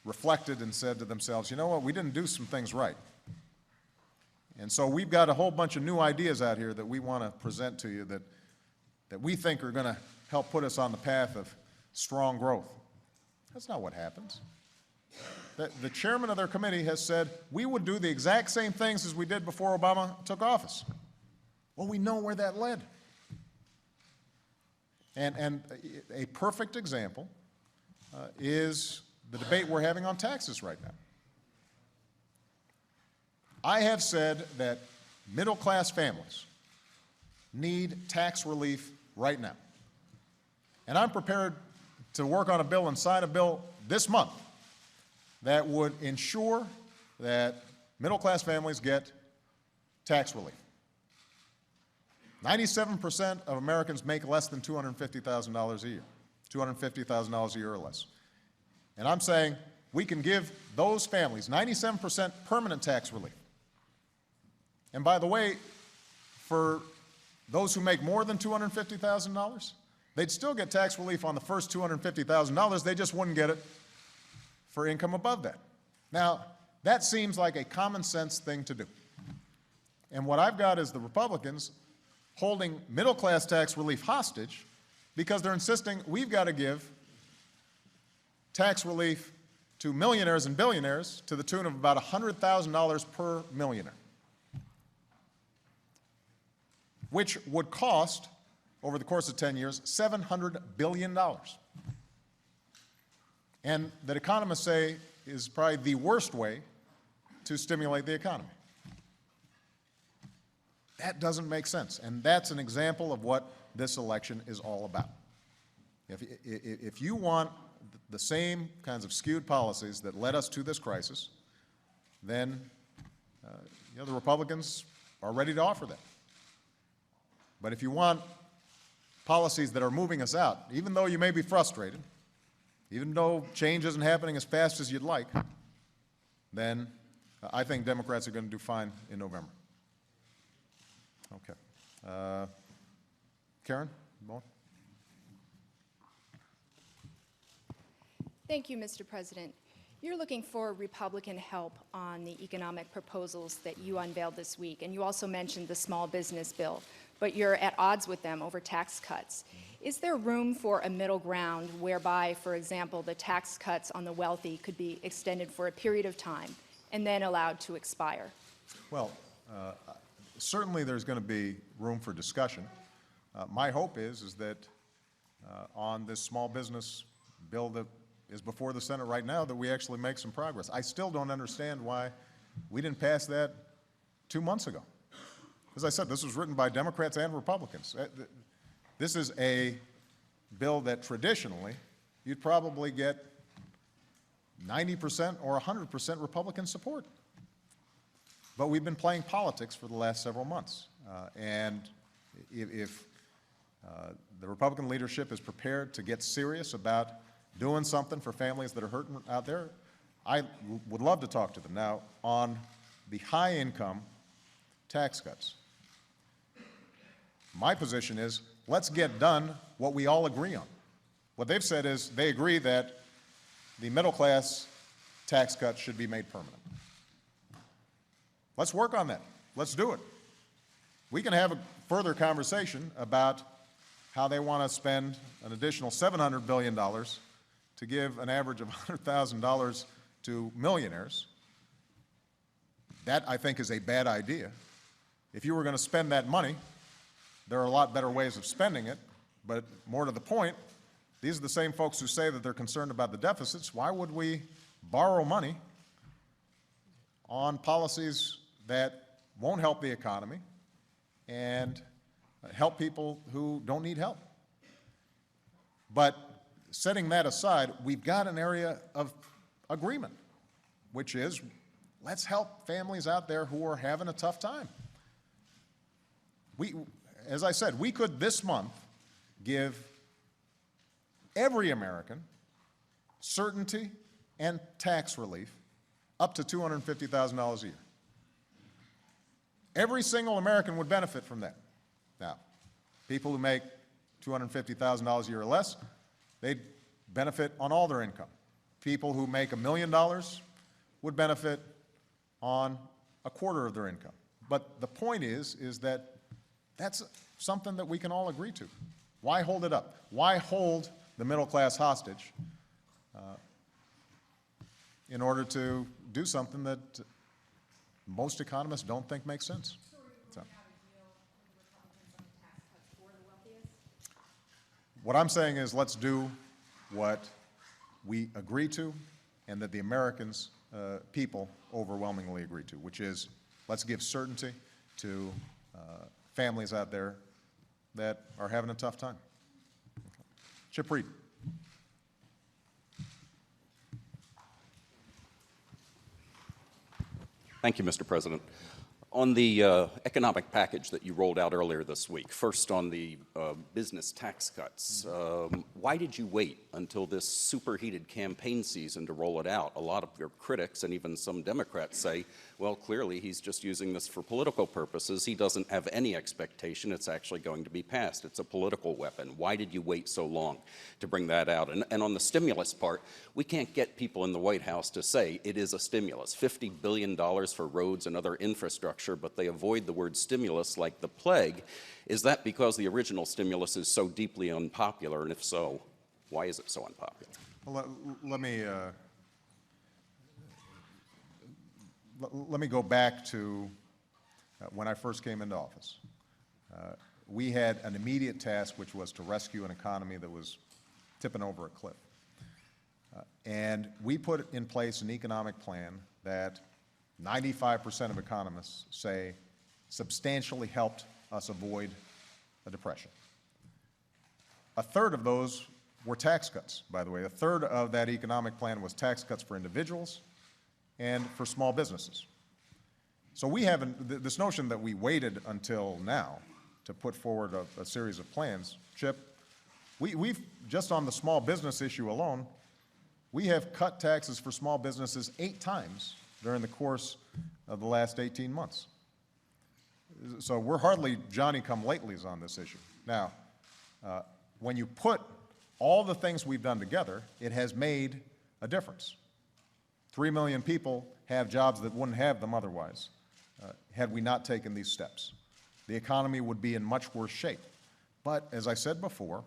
reflected and said to themselves, you know what, we didn't do some things right. And so we've got a whole bunch of new ideas out here that we want to present to you that we think are going to help put us on the path of strong growth. That's not what happens. The chairman of their committee has said we would do the exact same things as we did before Obama took office. Well, we know where that led. And a perfect example is the debate we're having on taxes right now. I have said that middle-class families need tax relief right now. And I'm prepared to work on a bill and sign a bill this month that would ensure that middle-class families get tax relief. 97% of Americans make less than $250,000 a year, $250,000 a year or less. And I'm saying we can give those families 97% permanent tax relief. And by the way, for those who make more than $250,000, they'd still get tax relief on the first $250,000. They just wouldn't get it for income above that. Now, that seems like a common sense thing to do. And what I've got is the Republicans holding middle-class tax relief hostage because they're insisting we've got to give tax relief to millionaires and billionaires to the tune of about $100,000 per millionaire, which would cost, over the course of 10 years, $700 billion. And that economists say is probably the worst way to stimulate the economy. That doesn't make sense, and that's an example of what this election is all about. If you want the same kinds of skewed policies that led us to this crisis, then the Republicans are ready to offer that. But if you want policies that are moving us out, even though you may be frustrated, even though change isn't happening as fast as you'd like, then I think Democrats are going to do fine in November. Okay. Karen? Bowen? Thank you, Mr. President. You're looking for Republican help on the economic proposals that you unveiled this week, and you also mentioned the small business bill, but you're at odds with them over tax cuts. Is there room for a middle ground whereby, for example, the tax cuts on the wealthy could be extended for a period of time and then allowed to expire? Well, certainly there's going to be room for discussion. My hope is that on this small business bill that is before the Senate right now, that we actually make some progress. I still don't understand why we didn't pass that 2 months ago. As I said, this was written by Democrats and Republicans. This is a bill that traditionally you'd probably get 90% or 100% Republican support. But we've been playing politics for the last several months. And if the Republican leadership is prepared to get serious about doing something for families that are hurting out there, I would love to talk to them. Now, on the high-income tax cuts, my position is let's get done what we all agree on. What they've said is they agree that the middle-class tax cuts should be made permanent. Let's work on that. Let's do it. We can have a further conversation about how they want to spend an additional $700 billion to give an average of $100,000 to millionaires. That, I think, is a bad idea. If you were going to spend that money, there are a lot better ways of spending it, but more to the point, these are the same folks who say that they're concerned about the deficits. Why would we borrow money on policies that won't help the economy and help people who don't need help? But setting that aside, we've got an area of agreement, which is let's help families out there who are having a tough time. As I said, we could this month give every American certainty and tax relief up to $250,000 a year. Every single American would benefit from that. Now, people who make $250,000 a year or less, they'd benefit on all their income. people who make $1 million would benefit on a quarter of their income. But the point is that that's something that we can all agree to. Why hold it up? Why hold the middle class hostage in order to do something that most economists don't think makes sense? So, what I'm saying is let's do what we agree to and that the Americans, people overwhelmingly agree to, which is let's give certainty to families out there that are having a tough time. Chip Reed. Thank you, Mr. President. On the economic package that you rolled out earlier this week, first on the business tax cuts, why did you wait until this superheated campaign season to roll it out? A lot of your critics and even some Democrats say, well, clearly he's just using this for political purposes. He doesn't have any expectation it's actually going to be passed. It's a political weapon. Why did you wait so long to bring that out? And on the stimulus part, we can't get people in the White House to say it is a stimulus, $50 billion for roads and other infrastructure, but they avoid the word stimulus like the plague. Is that because the original stimulus is so deeply unpopular? And if so, why is it so unpopular? Well, let me go back to when I first came into office. We had an immediate task, which was to rescue an economy that was tipping over a cliff. And we put in place an economic plan that 95% of economists say substantially helped us avoid a depression. A third of those were tax cuts, by the way. A third of that economic plan was tax cuts for individuals and for small businesses. So we haven't, this notion that we waited until now to put forward a series of plans, Chip, we've, just on the small business issue alone, we have cut taxes for small businesses 8 times during the course of the last 18 months. So we're hardly Johnny-come-latelys on this issue. Now, when you put all the things we've done together, it has made a difference. 3 million people have jobs that wouldn't have them otherwise had we not taken these steps. The economy would be in much worse shape. But as I said before,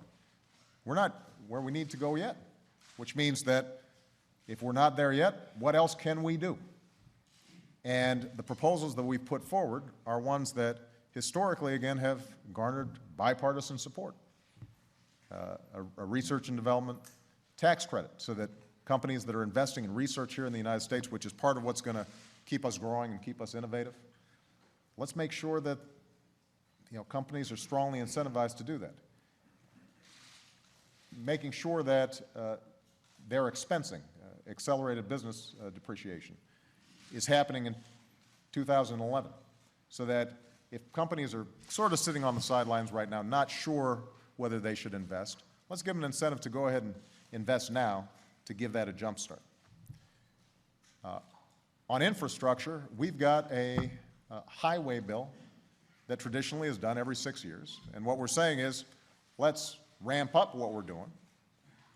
we're not where we need to go yet, which means that if we're not there yet, what else can we do? And the proposals that we've put forward are ones that historically, again, have garnered bipartisan support. A research and development tax credit so that companies that are investing in research here in the United States, which is part of what's going to keep us growing and keep us innovative, let's make sure that companies are strongly incentivized to do that. Making sure that their expensing, accelerated business depreciation, is happening in 2011, so that if companies are sort of sitting on the sidelines right now, not sure whether they should invest, let's give them an incentive to go ahead and invest now to give that a jump start. On infrastructure, we've got a highway bill that traditionally is done every 6 years, and what we're saying is let's ramp up what we're doing.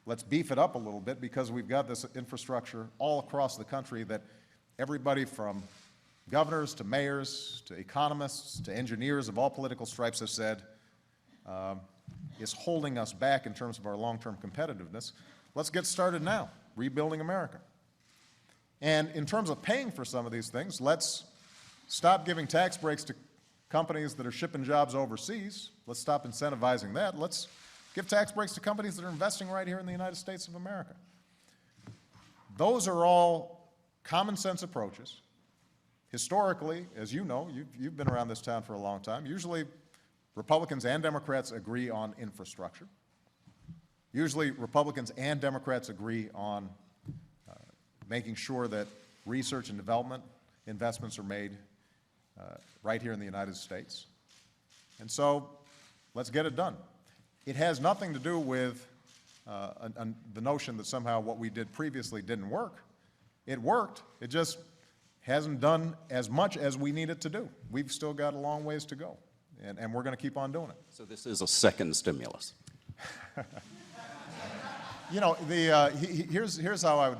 Let's beef it up a little bit because we've got this infrastructure all across the country that everybody from governors to mayors to economists to engineers of all political stripes have said is holding us back in terms of our long-term competitiveness. Let's get started now, rebuilding America. And in terms of paying for some of these things, let's stop giving tax breaks to companies that are shipping jobs overseas. Let's stop incentivizing that. Let's give tax breaks to companies that are investing right here in the United States of America. Those are all common sense approaches. Historically, as you know, you've been around this town for a long time, usually Republicans and Democrats agree on infrastructure. Usually Republicans and Democrats agree on making sure that research and development investments are made right here in the United States. And so let's get it done. It has nothing to do with the notion that somehow what we did previously didn't work. It worked. It just hasn't done as much as we need it to do. We've still got a long ways to go, and we're going to keep on doing it. So this is a second stimulus. Here's how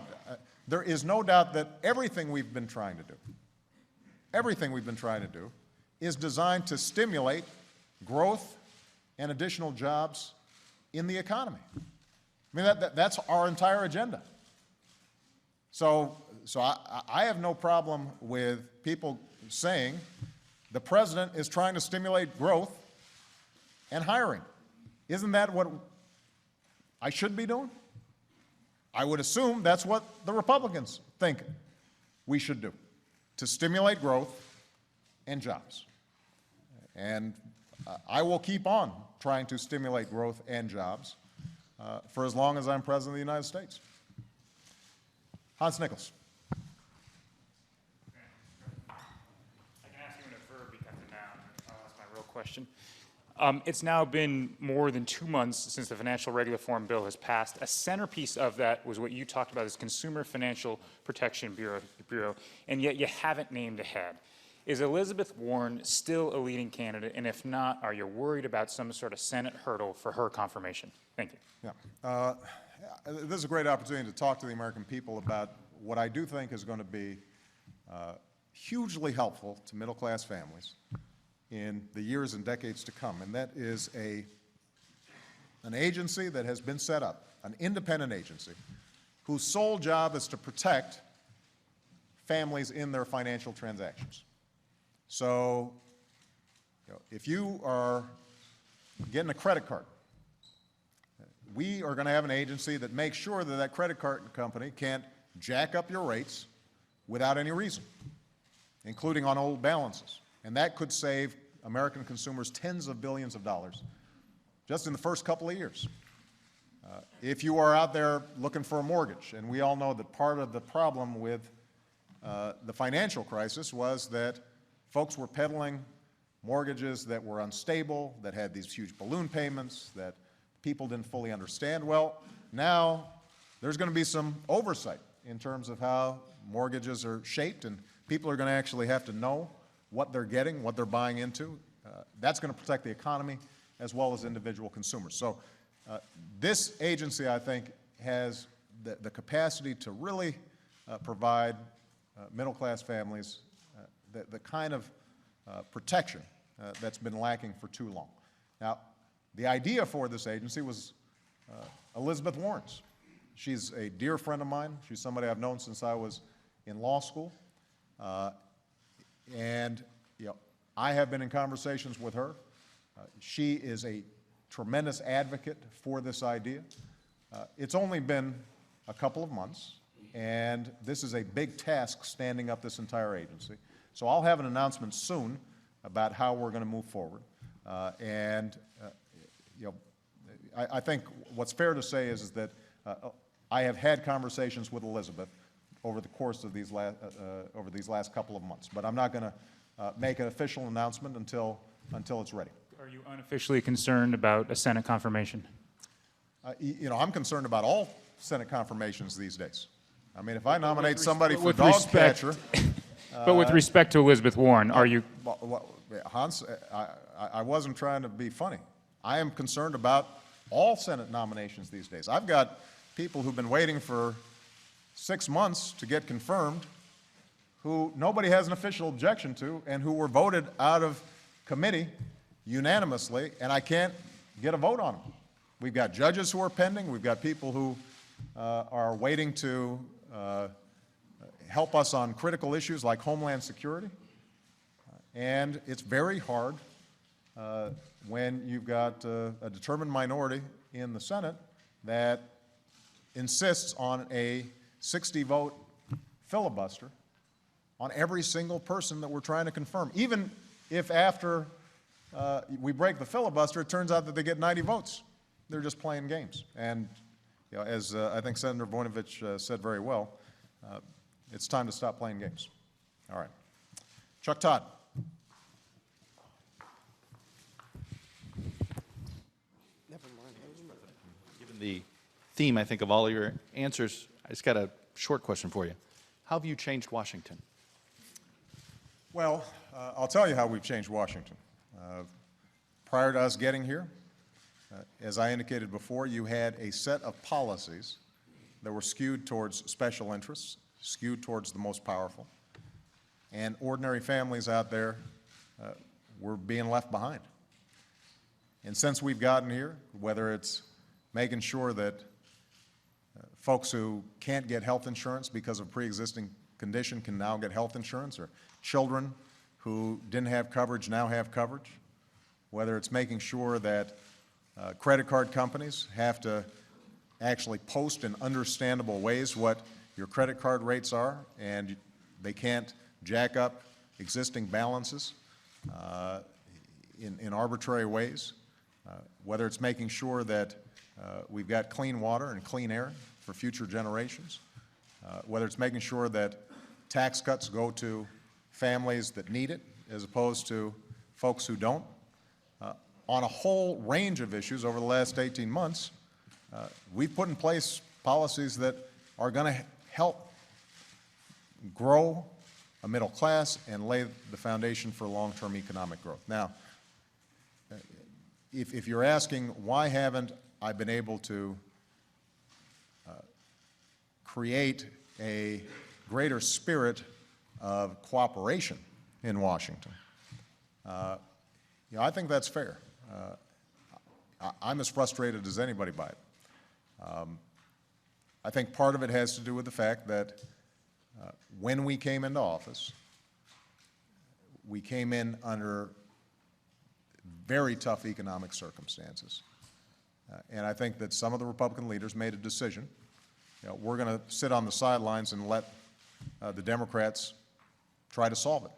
there is no doubt that everything we've been trying to do, is designed to stimulate growth and additional jobs in the economy. I mean, that's our entire agenda. So I have no problem with people saying the president is trying to stimulate growth and hiring. Isn't that what I should be doing? I would assume that's what the Republicans think we should do, to stimulate growth and jobs. And I will keep on trying to stimulate growth and jobs for as long as I'm President of the United States. Hans Nichols. I can ask you in a verb because of noun. That's my real question. It's now been more than 2 months since the Financial Regulatory Bill has passed. A centerpiece of that was what you talked about as Consumer Financial Protection Bureau, and yet you haven't named a head. Is Elizabeth Warren still a leading candidate? And if not, are you worried about some sort of Senate hurdle for her confirmation? Thank you. Yeah. This is a great opportunity to talk to the American people about what I do think is going to be hugely helpful to middle-class families in the years and decades to come, and that is an agency that has been set up, an independent agency, whose sole job is to protect families in their financial transactions. So, if you are getting a credit card, we are going to have an agency that makes sure that that credit card company can't jack up your rates without any reason, including on old balances. And that could save American consumers tens of billions of dollars just in the first couple of years. If you are out there looking for a mortgage, and we all know that part of the problem with the financial crisis was that folks were peddling mortgages that were unstable, that had these huge balloon payments, that people didn't fully understand. Well, now there's going to be some oversight in terms of how mortgages are shaped, and people are going to actually have to know what they're getting, what they're buying into. That's going to protect the economy as well as individual consumers. So this agency, I think, has the capacity to really provide middle-class families the kind of protection that's been lacking for too long. Now, the idea for this agency was Elizabeth Warren's. She's a dear friend of mine. She's somebody I've known since I was in law school. And I have been in conversations with her. She is a tremendous advocate for this idea. It's only been a couple of months, and this is a big task standing up this entire agency. So I'll have an announcement soon about how we're going to move forward. I think what's fair to say is that I have had conversations with Elizabeth over the course of these last couple of months, but I'm not going to make an official announcement until it's ready. Are you unofficially concerned about a Senate confirmation? I'm concerned about all Senate confirmations these days. I mean, if I nominate with somebody res- for with dog respect- catcher, But with respect to Elizabeth Warren, are you? Hans, I wasn't trying to be funny. I am concerned about all Senate nominations these days. I've got people who've been waiting for 6 months to get confirmed, who nobody has an official objection to, and who were voted out of committee unanimously, and I can't get a vote on them. We've got judges who are pending. We've got people who are waiting to help us on critical issues like Homeland Security. And it's very hard when you've got a determined minority in the Senate that insists on a 60-vote filibuster on every single person that we're trying to confirm. Even if after we break the filibuster, it turns out that they get 90 votes. They're just playing games. And as I think Senator Voinovich said very well, it's time to stop playing games. All right. Chuck Todd. Given the theme, I think, of all of your answers, I just got a short question for you. How have you changed Washington? Well, I'll tell you how we've changed Washington. Prior to us getting here, as I indicated before, you had a set of policies that were skewed towards special interests, skewed towards the most powerful, and ordinary families out there were being left behind. And since we've gotten here, whether it's making sure that folks who can't get health insurance because of pre-existing condition can now get health insurance, or children who didn't have coverage now have coverage, whether it's making sure that credit card companies have to actually post in understandable ways what your credit card rates are, and they can't jack up existing balances in arbitrary ways, whether it's making sure that we've got clean water and clean air for future generations, whether it's making sure that tax cuts go to families that need it as opposed to folks who don't. On a whole range of issues over the last 18 months, we've put in place policies that are going to help grow a middle class and lay the foundation for long-term economic growth. Now, if you're asking why haven't I been able to create a greater spirit of cooperation in Washington, I think that's fair. I'm as frustrated as anybody by it. I think part of it has to do with the fact that when we came into office, we came in under very tough economic circumstances. And I think that some of the Republican leaders made a decision. We're going to sit on the sidelines and let the Democrats try to solve it.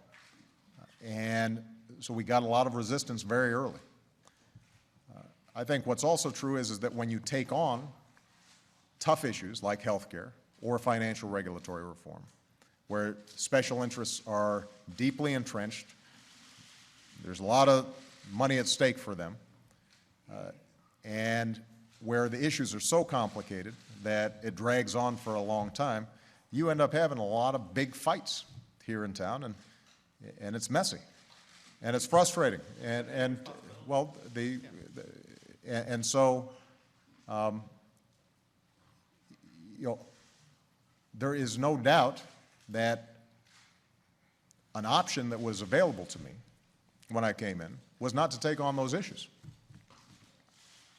And so we got a lot of resistance very early. I think what's also true is that when you take on tough issues like health care or financial regulatory reform, where special interests are deeply entrenched, there's a lot of money at stake for them, and where the issues are so complicated that it drags on for a long time, you end up having a lot of big fights here in town, and it's messy, and it's frustrating, and well, and so, there is no doubt that an option that was available to me when I came in was not to take on those issues.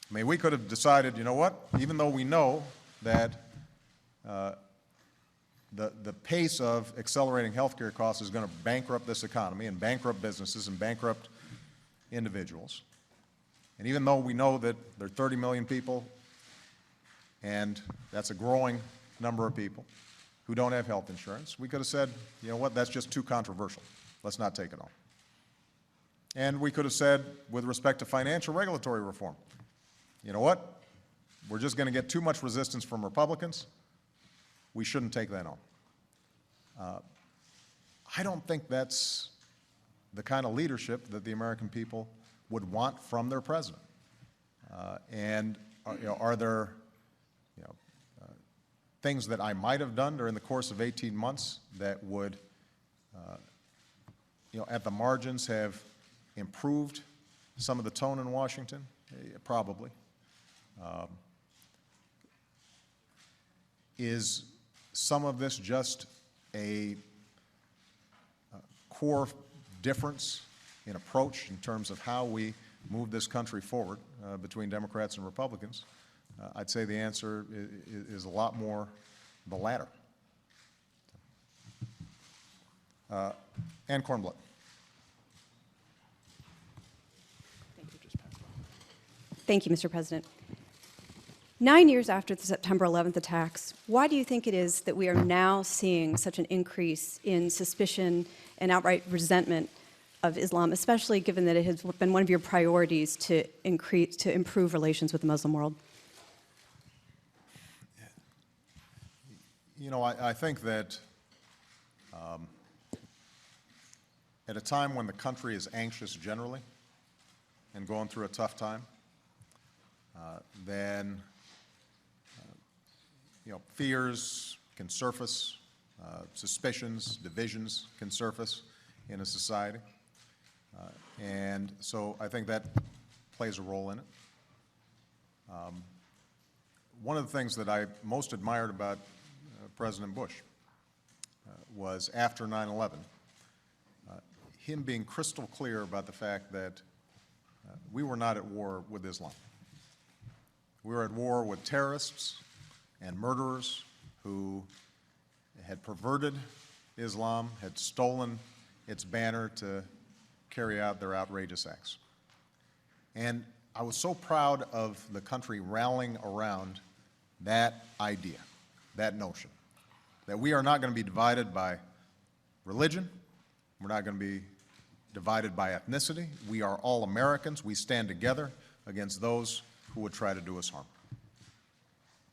I mean, we could have decided, you know what, even though we know that the pace of accelerating healthcare costs is going to bankrupt this economy and bankrupt businesses and bankrupt individuals, and even though we know that there are 30 million people, and that's a growing number of people who don't have health insurance, we could have said, you know what, that's just too controversial. Let's not take it on. And we could have said, with respect to financial regulatory reform, you know what, we're just going to get too much resistance from Republicans. We shouldn't take that on. I don't think that's the kind of leadership that the American people would want from their president. Are there things that I might have done during the course of 18 months that would, at the margins have improved some of the tone in Washington? Probably. Is some of this just a core difference in approach in terms of how we move this country forward between Democrats and Republicans? I'd say the answer is a lot more the latter. Ann Kornbluth. Thank you, Mr. President. 9 years after the September 11th attacks, why do you think it is that we are now seeing such an increase in suspicion and outright resentment of Islam, especially given that it has been one of your priorities to improve relations with the Muslim world? I think that at a time when the country is anxious generally and going through a tough time, then fears can surface, suspicions, divisions can surface in a society. And so I think that plays a role in it. one of the things that I most admired about President Bush was after 9/11, him being crystal clear about the fact that we were not at war with Islam. We were at war with terrorists and murderers who had perverted Islam, had stolen its banner to carry out their outrageous acts. And I was so proud of the country rallying around that idea, that notion, that we are not going to be divided by religion, we're not going to be divided by ethnicity, we are all Americans, we stand together against those who would try to do us harm.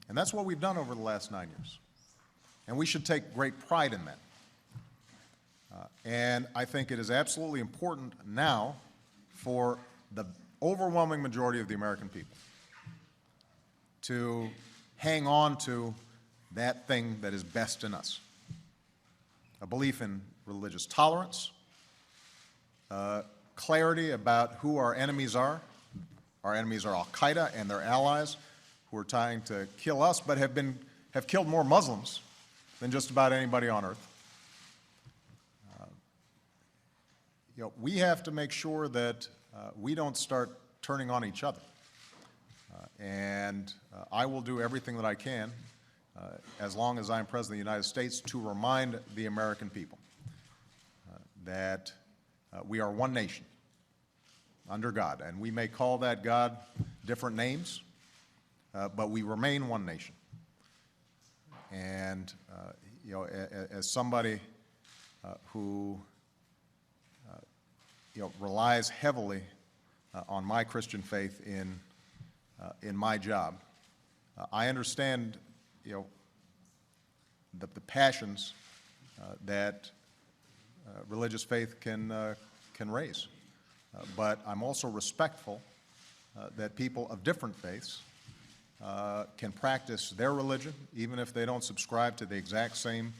And that's what we've done over the last 9 years. And we should take great pride in that. And I think it is absolutely important now for the overwhelming majority of the American people to hang on to that thing that is best in us. A belief in religious tolerance, clarity about who our enemies are. Our enemies are Al-Qaeda and their allies who are trying to kill us, but have killed more Muslims than just about anybody on earth. We have to make sure that we don't start turning on each other. And I will do everything that I can, as long as I'm President of the United States, to remind the American people that we are one nation under God. And we may call that God different names, but we remain one nation. And, as somebody who relies heavily on my Christian faith in my job, I understand, the passions that religious faith can raise. But I'm also respectful that people of different faiths can practice their religion, even if they don't subscribe to the exact same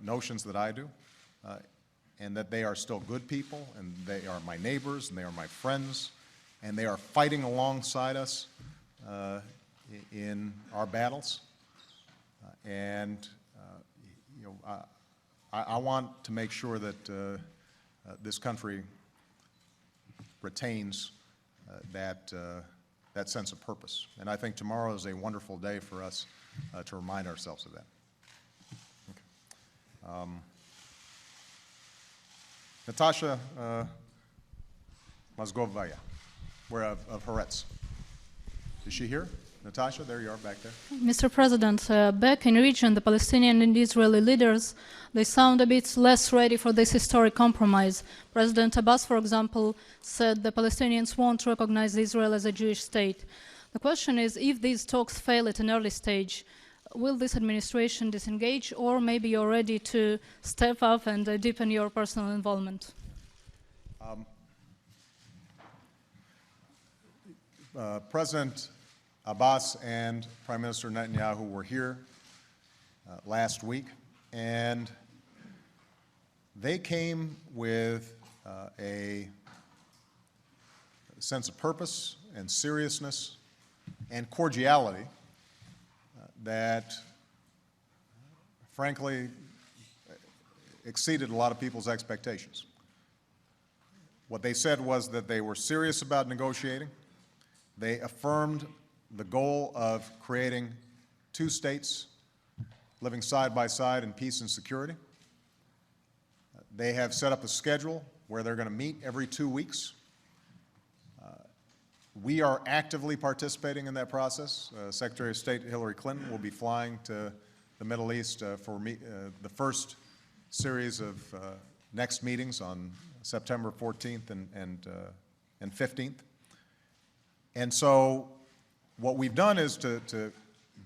notions that I do, and that they are still good people, and they are my neighbors, and they are my friends, and they are fighting alongside us in our battles. I want to make sure that this country retains that sense of purpose. And I think tomorrow is a wonderful day for us to remind ourselves of that. Okay. Natasha Mozgovaya, we're of Haaretz. Is she here? Natasha, there you are back there. Mr. President, back in region, the Palestinian and Israeli leaders, they sound a bit less ready for this historic compromise. President Abbas, for example, said the Palestinians won't recognize Israel as a Jewish state. The question is, if these talks fail at an early stage, will this administration disengage, or maybe you're ready to step up and deepen your personal involvement? President Abbas and Prime Minister Netanyahu were here last week, and they came with a sense of purpose and seriousness and cordiality that, frankly, exceeded a lot of people's expectations. What they said was that they were serious about negotiating. They affirmed the goal of creating two states living side by side in peace and security. They have set up a schedule where they're going to meet every 2 weeks. We are actively participating in that process. Secretary of State Hillary Clinton will be flying to the Middle East for the first series of next meetings on September 14th and 15th. And so what we've done is to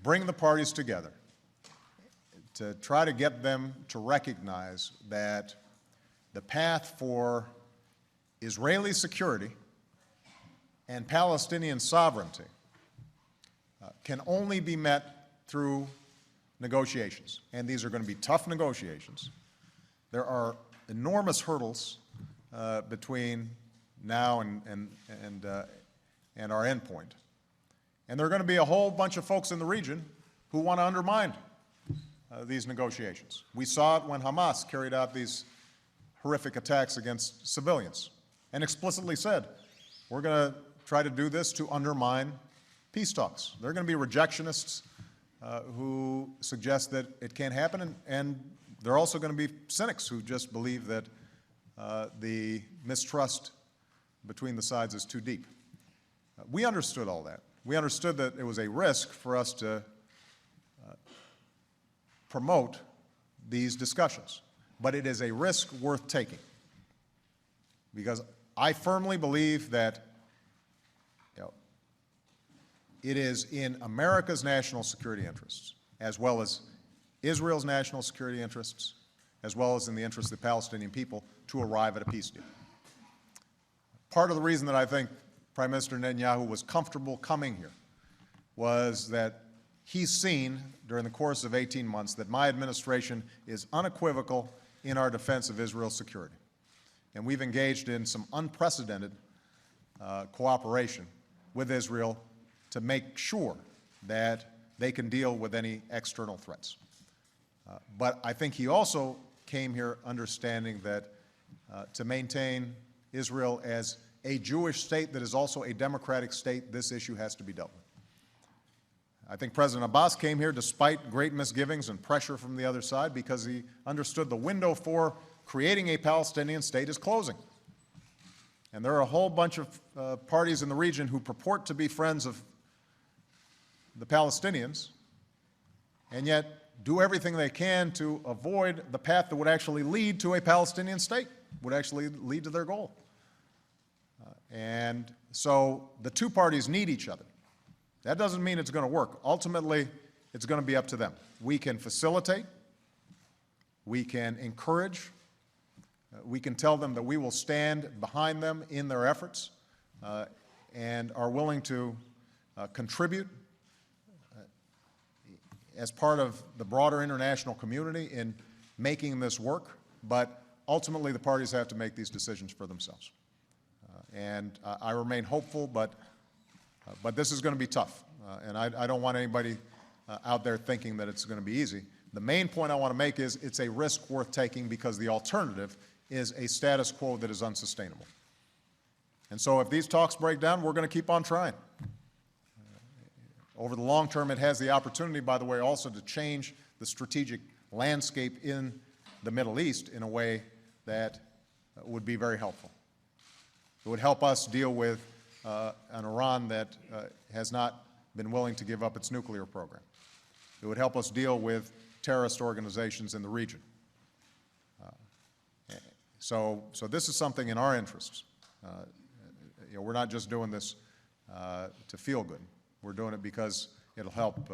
bring the parties together, to try to get them to recognize that the path for Israeli security and Palestinian sovereignty can only be met through negotiations. And these are going to be tough negotiations. There are enormous hurdles between now and our endpoint. And there are going to be a whole bunch of folks in the region who want to undermine these negotiations. We saw it when Hamas carried out these horrific attacks against civilians and explicitly said, we're going to try to do this to undermine peace talks. There are going to be rejectionists who suggest that it can't happen, and there are also going to be cynics who just believe that the mistrust between the sides is too deep. We understood all that. We understood that it was a risk for us to promote these discussions, but it is a risk worth taking, because I firmly believe that it is in America's national security interests, as well as Israel's national security interests, as well as in the interest of the Palestinian people, to arrive at a peace deal. Part of the reason that I think Prime Minister Netanyahu was comfortable coming here was that he's seen during the course of 18 months that my administration is unequivocal in our defense of Israel's security. And we've engaged in some unprecedented cooperation with Israel to make sure that they can deal with any external threats. But I think he also came here understanding that to maintain Israel as a Jewish state that is also a democratic state, this issue has to be dealt with. I think President Abbas came here despite great misgivings and pressure from the other side because he understood the window for creating a Palestinian state is closing. And there are a whole bunch of parties in the region who purport to be friends of the Palestinians, and yet do everything they can to avoid the path that would actually lead to a Palestinian state, would actually lead to their goal. And so the two parties need each other. That doesn't mean it's going to work. Ultimately, it's going to be up to them. We can facilitate, we can encourage, we can tell them that we will stand behind them in their efforts and are willing to contribute as part of the broader international community in making this work, but ultimately the parties have to make these decisions for themselves. And I remain hopeful, but this is going to be tough, and I don't want anybody out there thinking that it's going to be easy. The main point I want to make is it's a risk worth taking because the alternative is a status quo that is unsustainable. And so if these talks break down, we're going to keep on trying. Over the long term, it has the opportunity, by the way, also to change the strategic landscape in the Middle East in a way that would be very helpful. It would help us deal with an Iran that has not been willing to give up its nuclear program. It would help us deal with terrorist organizations in the region. So this is something in our interests. We're not just doing this to feel good. We're doing it because it'll help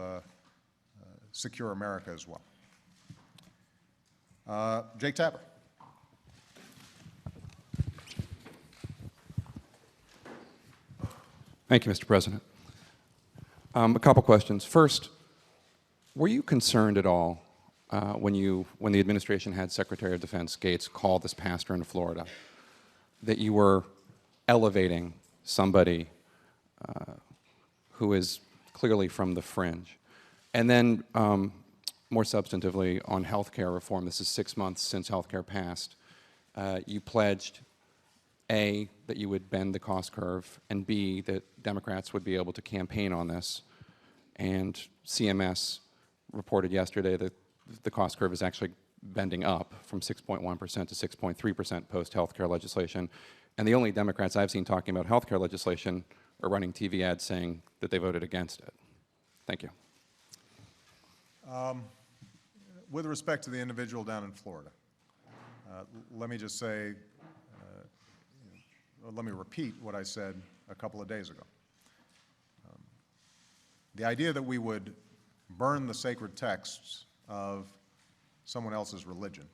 secure America as well. Jake Tapper. Thank you, Mr. President. A couple questions. First, were you concerned at all when the administration had Secretary of Defense Gates call this pastor in Florida that you were elevating somebody who is clearly from the fringe? And then more substantively on health care reform, this is 6 months since health care passed, you pledged A, that you would bend the cost curve, and B, that Democrats would be able to campaign on this. And CMS reported yesterday that the cost curve is actually bending up from 6.1% to 6.3% post-health care legislation. And the only Democrats I've seen talking about health care legislation are running TV ads saying that they voted against it. Thank you. With respect to the individual down in Florida, let me just say, let me repeat what I said a couple of days ago. The idea that we would burn the sacred texts of someone else's religion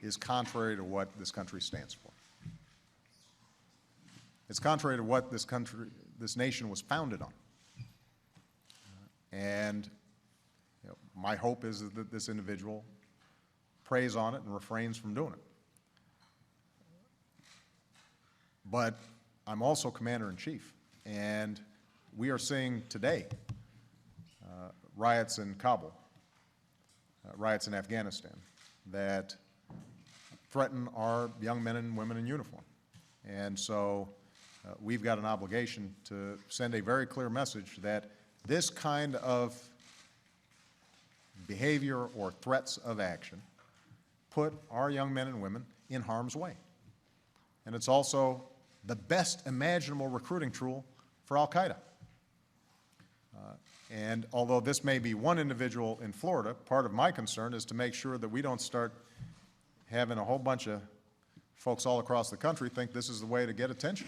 is contrary to what this country stands for. It's contrary to what this nation was founded on. And my hope is that this individual prays on it and refrains from doing it. But I'm also commander-in-chief, and we are seeing today riots in Kabul, riots in Afghanistan, that threaten our young men and women in uniform. And so we've got an obligation to send a very clear message that this kind of behavior or threats of action put our young men and women in harm's way. And it's also the best imaginable recruiting tool for al-Qaeda. And although this may be one individual in Florida, part of my concern is to make sure that we don't start having a whole bunch of folks all across the country think this is the way to get attention.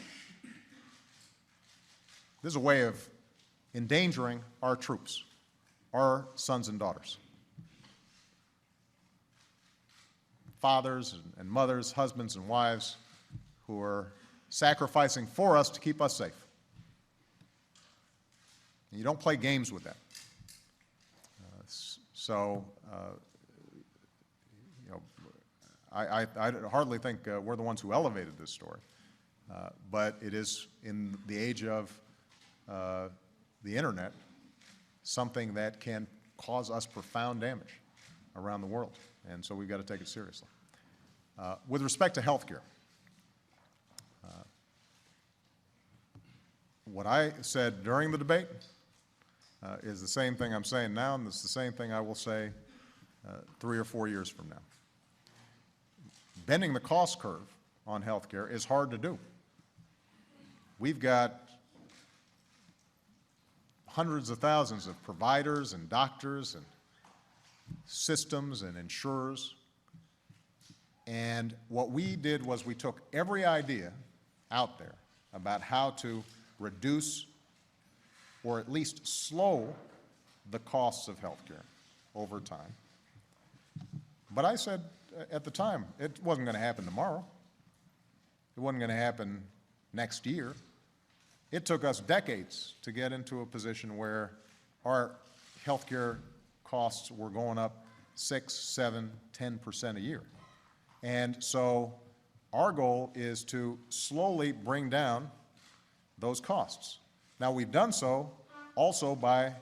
This is a way of endangering our troops, our sons and daughters, fathers and mothers, husbands and wives who are sacrificing for us to keep us safe. And you don't play games with that. I hardly think we're the ones who elevated this story, but it is, in the age of the internet, something that can cause us profound damage around the world, and so we've got to take it seriously. With respect to health care, what I said during the debate is the same thing I'm saying now, and it's the same thing I will say 3 or 4 years from now. Bending the cost curve on health care is hard to do. We've got hundreds of thousands of providers and doctors and systems and insurers. And what we did was we took every idea out there about how to reduce or at least slow the costs of health care over time. But I said at the time, it wasn't going to happen tomorrow. It wasn't going to happen next year. It took us decades to get into a position where our health care costs were going up 6, 7, 10% a year. And so our goal is to slowly bring down those costs. Now, we've done so also by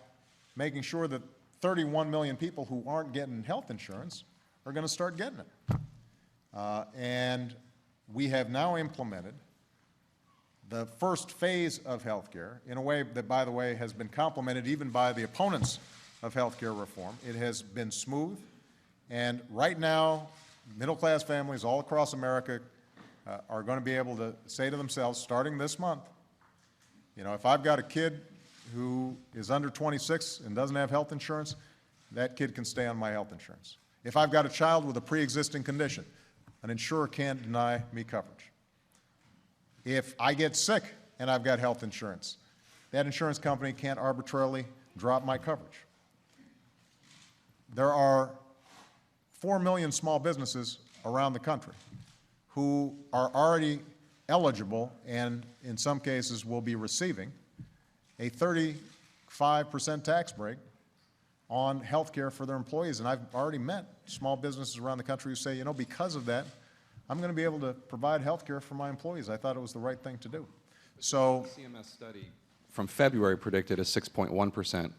making sure that 31 million people who aren't getting health insurance are going to start getting it. And we have now implemented the first phase of health care in a way that, by the way, has been complimented even by the opponents of health care reform. It has been smooth, and right now, middle-class families all across America are going to be able to say to themselves, starting this month, you know, if I've got a kid who is under 26 and doesn't have health insurance, that kid can stay on my health insurance. If I've got a child with a pre-existing condition, an insurer can't deny me coverage. If I get sick and I've got health insurance, that insurance company can't arbitrarily drop my coverage. There are 4 million small businesses around the country who are already eligible and in some cases will be receiving a 35% tax break on health care for their employees. And I've already met small businesses around the country who say, you know, because of that, I'm going to be able to provide health care for my employees. I thought it was the right thing to do. So The CMS study from February predicted a 6.1%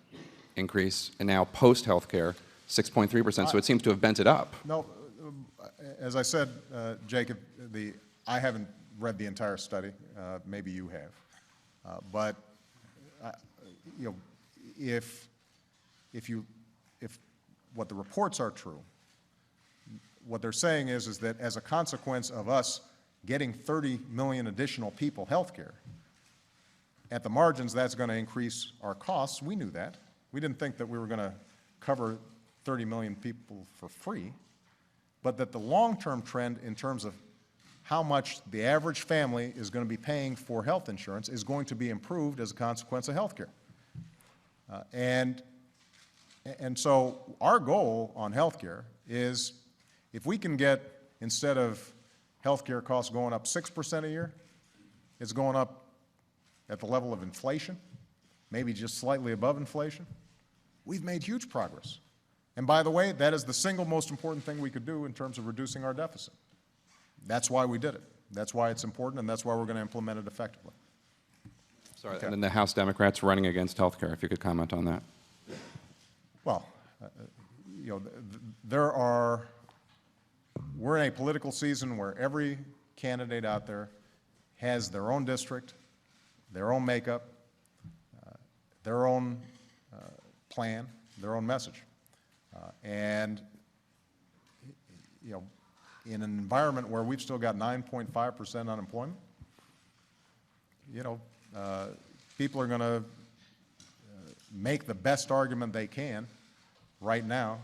increase, and now post-health care, 6.3%, so it seems to have bent it up. no, as I said, Jacob, I haven't read the entire study. Maybe you have. But you know, if what the reports are true, what they're saying is that as a consequence of us getting 30 million additional people health care, at the margins that's going to increase our costs. We knew that. We didn't think that we were going to cover 30 million people for free, but that the long-term trend in terms of how much the average family is going to be paying for health insurance is going to be improved as a consequence of health care. And so our goal on health care is if we can get, instead of health care costs going up 6% a year, it's going up at the level of inflation, maybe just slightly above inflation, we've made huge progress. And by the way, that is the single most important thing we could do in terms of reducing our deficit. That's why we did it. That's why it's important, and that's why we're going to implement it effectively. Sorry, Okay. and then the House Democrats running against health care, if you could comment on that. Well, we're in a political season where every candidate out there has their own district, their own makeup, their own plan, their own message. And in an environment where we've still got 9.5% unemployment, people are going to make the best argument they can right now,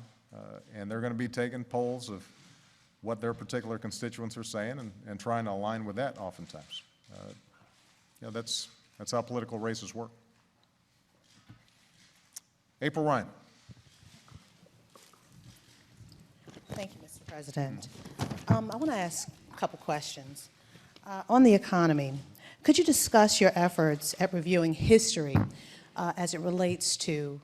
and they're going to be taking polls of what their particular constituents are saying and trying to align with that oftentimes. That's how political races work. April Ryan. Thank you, Mr. President. I want to ask a couple questions. On the economy, could you discuss your efforts at reviewing history as it relates to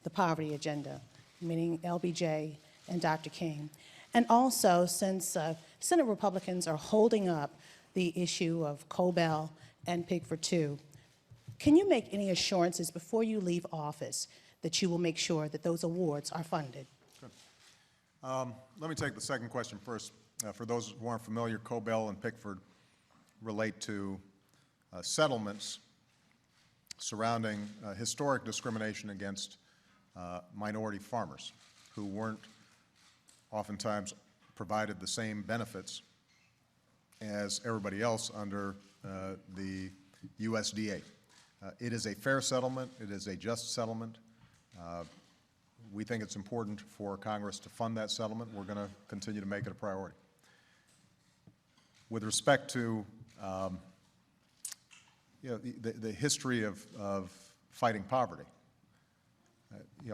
the poverty agenda, meaning LBJ and Dr. King? And also, since Senate Republicans are holding up the issue of Cobell and Pigford II, can you make any assurances before you leave office that you will make sure that those awards are funded? Let me take the second question first. For those who aren't familiar, Cobell and Pickford relate to settlements surrounding historic discrimination against minority farmers who weren't oftentimes provided the same benefits as everybody else under the USDA. It is a fair settlement. It is a just settlement. We think it's important for Congress to fund that settlement. We're going to continue to make it a priority. With respect to the history of fighting poverty,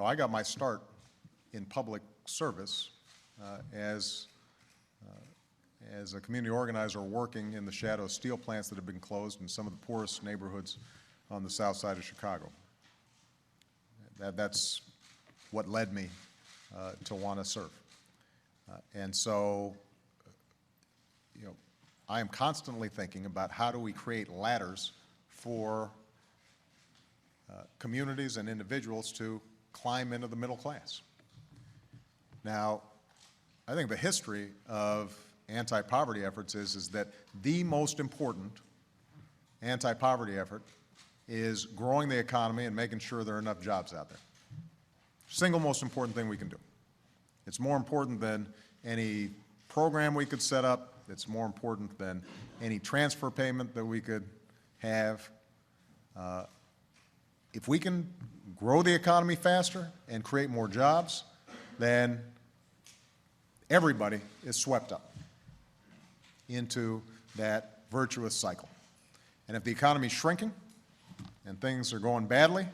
I got my start in public service as a community organizer working in the shadow of steel plants that have been closed in some of the poorest neighborhoods on the south side of Chicago. That's what led me to want to serve. And so, I am constantly thinking about how do we create ladders for communities and individuals to climb into the middle class. Now, I think the history of anti-poverty efforts is that the most important anti-poverty effort is growing the economy and making sure there are enough jobs out there. Single most important thing we can do. It's more important than any program we could set up. It's more important than any transfer payment that we could have. If we can grow the economy faster and create more jobs, then everybody is swept up into that virtuous cycle. And if the economy is shrinking and things are going badly,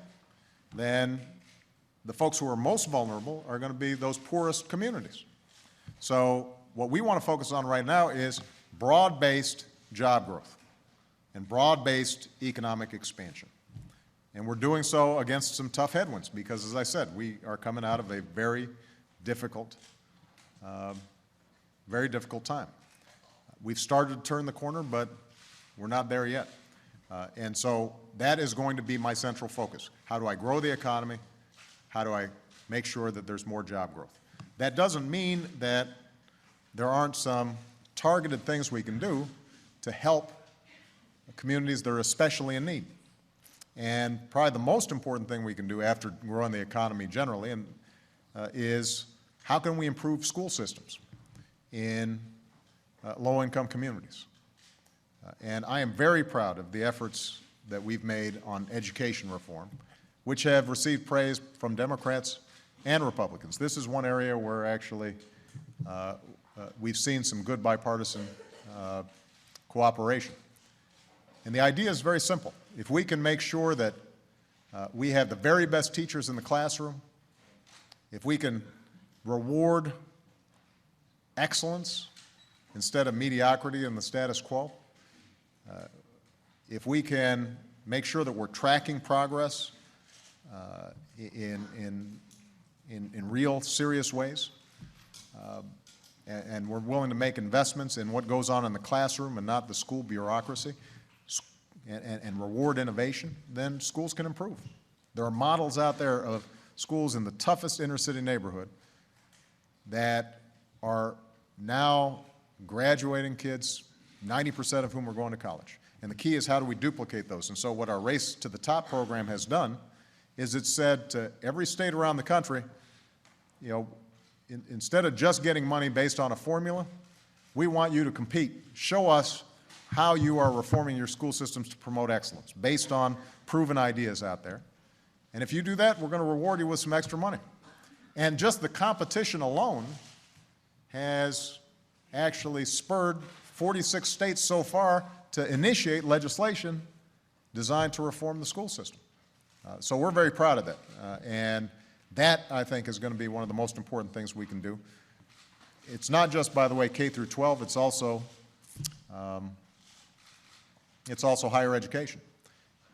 then the folks who are most vulnerable are going to be those poorest communities. So what we want to focus on right now is broad-based job growth and broad-based economic expansion. And we're doing so against some tough headwinds because, as I said, we are coming out of a very difficult time. We've started to turn the corner, but we're not there yet. And so that is going to be my central focus. How do I grow the economy? How do I make sure that there's more job growth? That doesn't mean that there aren't some targeted things we can do to help communities that are especially in need. And probably the most important thing we can do after growing the economy generally is how can we improve school systems in low-income communities. And I am very proud of the efforts that we've made on education reform, which have received praise from Democrats and Republicans. This is one area where actually we've seen some good bipartisan cooperation. And the idea is very simple. If we can make sure that we have the very best teachers in the classroom, if we can reward excellence instead of mediocrity in the status quo, if we can make sure that we're tracking progress in real serious ways, and we're willing to make investments in what goes on in the classroom and not the school bureaucracy. and reward innovation, then schools can improve. There are models out there of schools in the toughest inner city neighborhood that are now graduating kids, 90% of whom are going to college. And the key is, how do we duplicate those? And so what our Race to the Top program has done is it said to every state around the country, you know, instead of just getting money based on a formula, we want you to compete. Show us how you are reforming your school systems to promote excellence based on proven ideas out there. And if you do that, we're going to reward you with some extra money. And just the competition alone has actually spurred 46 states so far to initiate legislation designed to reform the school system. So we're very proud of that. And that, I think, is going to be one of the most important things we can do. It's not just, by the way, K through 12, it's also higher education.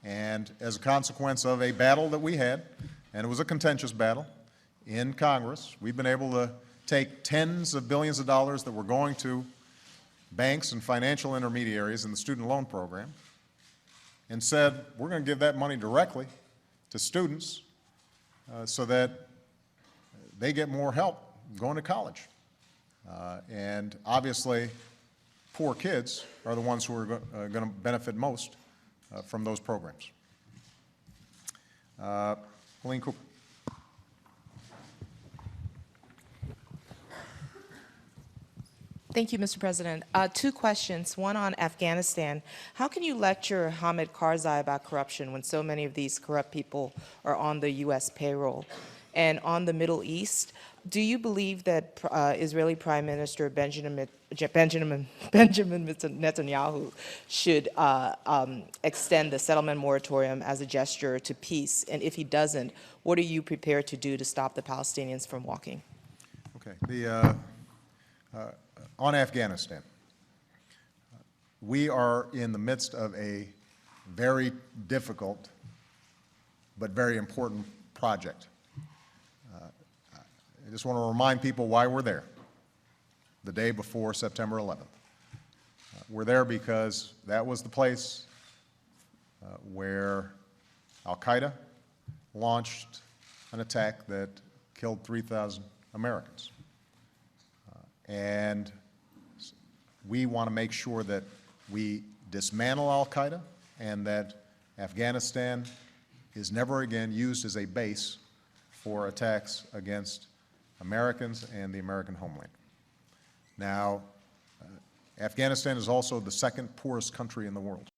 And as a consequence of a battle that we had, and it was a contentious battle in Congress, we've been able to take tens of billions of dollars that were going to banks and financial intermediaries in the student loan program and said, we're going to give that money directly to students so that they get more help going to college. And obviously, poor kids are the ones who are going to benefit most from those programs. Helene Cooper. Thank you, Mr. President. Two questions, one on Afghanistan. How can you lecture Hamid Karzai about corruption when so many of these corrupt people are on the U.S. payroll? And on the Middle East, do you believe that Israeli Prime Minister Benjamin Netanyahu should extend the settlement moratorium as a gesture to peace? And if he doesn't, what are you prepared to do to stop the Palestinians from walking? Okay. On Afghanistan, we are in the midst of a very difficult but very important project. I just want to remind people why we're there the day before September 11th. We're there because that was the place where al-Qaeda launched an attack that killed 3,000 Americans. And we want to make sure that we dismantle al-Qaeda and that Afghanistan is never again used as a base for attacks against Americans and the American homeland. Now, Afghanistan is also the second poorest country in the world.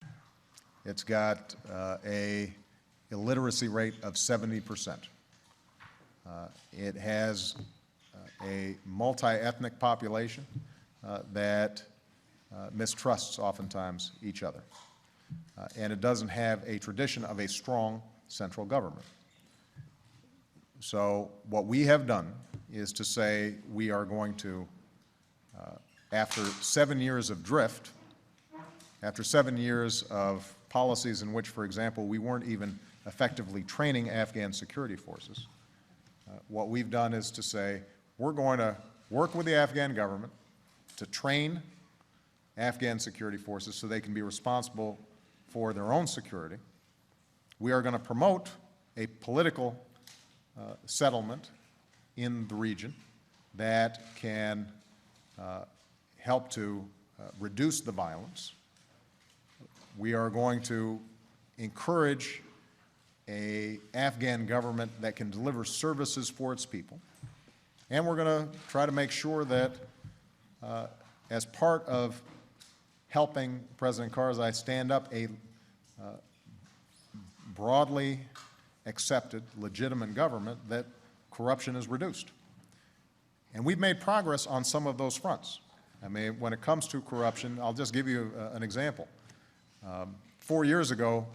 It's got a illiteracy rate of 70%. It has a multi-ethnic population that mistrusts oftentimes each other. And it doesn't have a tradition of a strong central government. So what we have done is to say we are going to, after 7 years of drift, after 7 years of policies in which, for example, we weren't even effectively training Afghan security forces, what we've done is to say we're going to work with the Afghan government to train Afghan security forces so they can be responsible for their own security. We are going to promote a political settlement in the region that can help to reduce the violence. We are going to encourage an Afghan government that can deliver services for its people. And we're going to try to make sure that as part of helping President Karzai stand up a broadly accepted, legitimate government, that corruption is reduced. And we've made progress on some of those fronts. I mean, when it comes to corruption, I'll just give you an example. 4 years ago,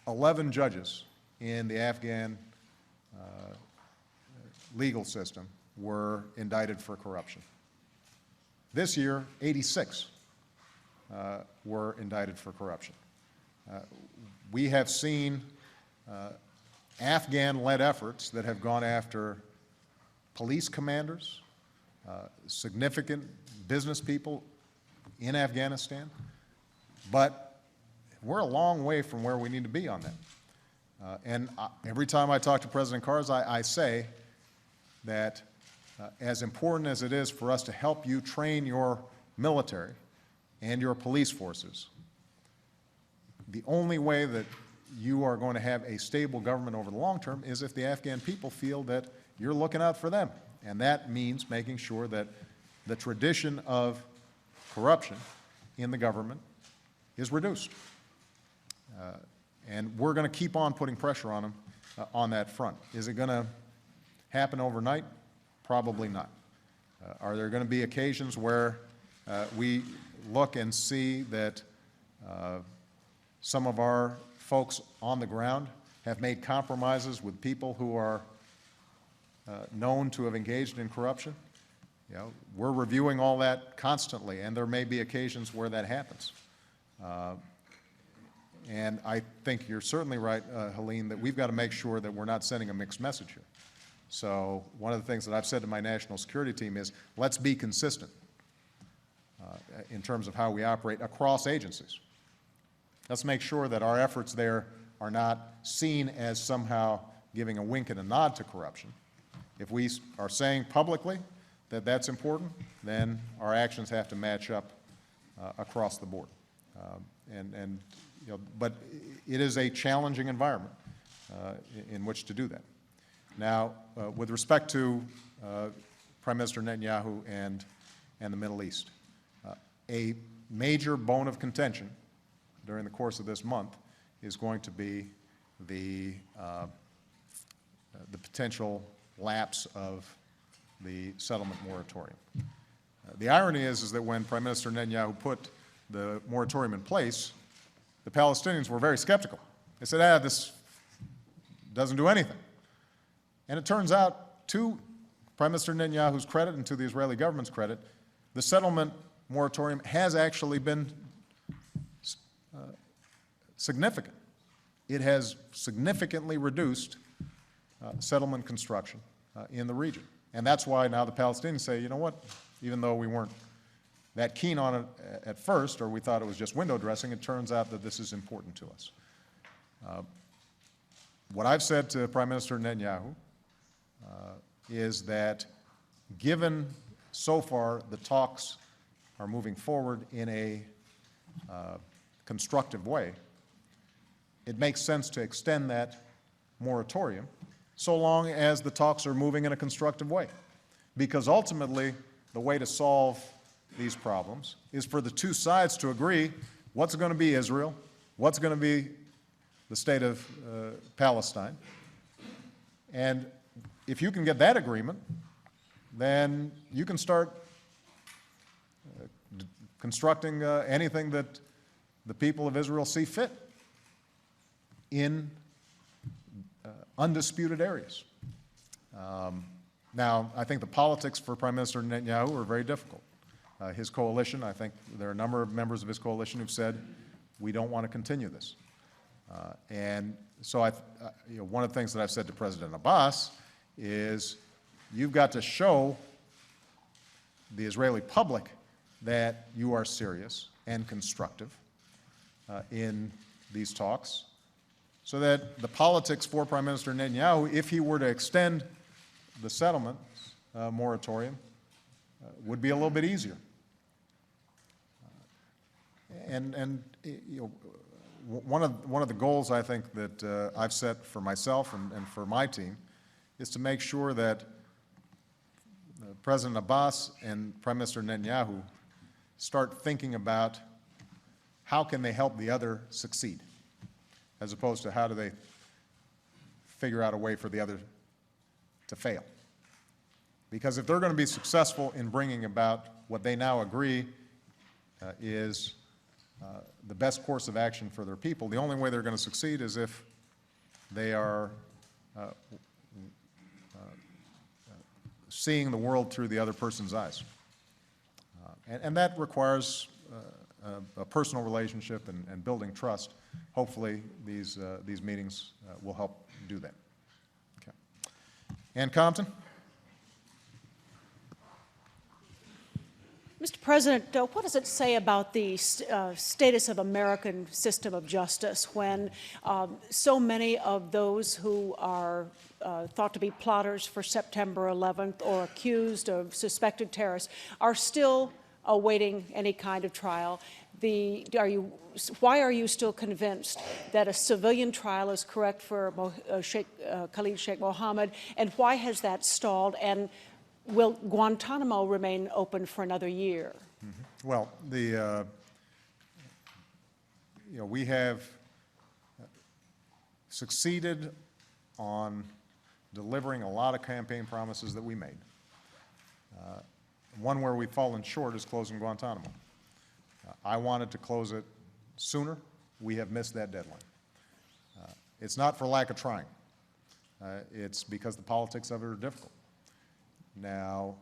11 judges in the Afghan legal system were indicted for corruption. This year, 86 were indicted for corruption. We have seen Afghan-led efforts that have gone after police commanders, significant business people in Afghanistan. But we're a long way from where we need to be on that. Every time I talk to President Karzai, I say that as important as it is for us to help you train your military and your police forces, the only way that you are going to have a stable government over the long term is if the Afghan people feel that you're looking out for them. And that means making sure that the tradition of corruption in the government is reduced. And we're going to keep on putting pressure on them on that front. Is it going to happen overnight? Probably not. Are there going to be occasions where we look and see that some of our folks on the ground have made compromises with people who are known to have engaged in corruption? You know, we're reviewing all that constantly, and there may be occasions where that happens. And I think you're certainly right, Helene, that we've got to make sure that we're not sending a mixed message here. So one of the things that I've said to my national security team is, let's be consistent in terms of how we operate across agencies. Let's make sure that our efforts there are not seen as somehow giving a wink and a nod to corruption. If we are saying publicly that that's important, then our actions have to match up across the board. You know, but it is a challenging environment in which to do that. Now, with respect to Prime Minister Netanyahu and the Middle East, a major bone of contention during the course of this month is going to be the potential lapse of the settlement moratorium. The irony is that when Prime Minister Netanyahu put the moratorium in place, the Palestinians were very skeptical. They said, this doesn't do anything. And it turns out, to Prime Minister Netanyahu's credit and to the Israeli government's credit, the settlement moratorium has actually been significant. It has significantly reduced settlement construction in the region. And that's why now the Palestinians say, you know what, even though we weren't that keen on it at first, or we thought it was just window dressing, it turns out that this is important to us. What I've said to Prime Minister Netanyahu is that given so far the talks are moving forward in a constructive way, it makes sense to extend that moratorium so long as the talks are moving in a constructive way. Because ultimately, the way to solve these problems is for the two sides to agree what's going to be Israel, what's going to be the state of Palestine. And if you can get that agreement, then you can start constructing anything that the people of Israel see fit in undisputed areas. Now, I think the politics for Prime Minister Netanyahu are very difficult. His coalition, I think there are a number of members of his coalition who've said, we don't want to continue this. And so you know, one of the things that I've said to President Abbas is, you've got to show the Israeli public that you are serious and constructive in these talks, so that the politics for Prime Minister Netanyahu, if he were to extend the settlement moratorium, would be a little bit easier. And you know, one of the goals I think that I've set for myself and for my team is to make sure that President Abbas and Prime Minister Netanyahu start thinking about how can they help the other succeed, as opposed to how do they figure out a way for the other to fail. Because if they're going to be successful in bringing about what they now agree is the best course of action for their people, the only way they're going to succeed is if they are seeing the world through the other person's eyes. And that requires a personal relationship and building trust. Hopefully, these meetings will help do that. Okay. Ann Compton? Mr. President, what does it say about the status of American system of justice when so many of those who are thought to be plotters for September 11th or accused of suspected terrorists are still awaiting any kind of trial? Why are you still convinced that a civilian trial is correct for Khalid Sheikh Mohammed, and why has that stalled? And will Guantanamo remain open for another year? Mm-hmm. Well, we have succeeded on delivering a lot of campaign promises that we made. One where we've fallen short is closing Guantanamo. I wanted to close it sooner. We have missed that deadline. It's not for lack of trying. It's because the politics of it are difficult. Now,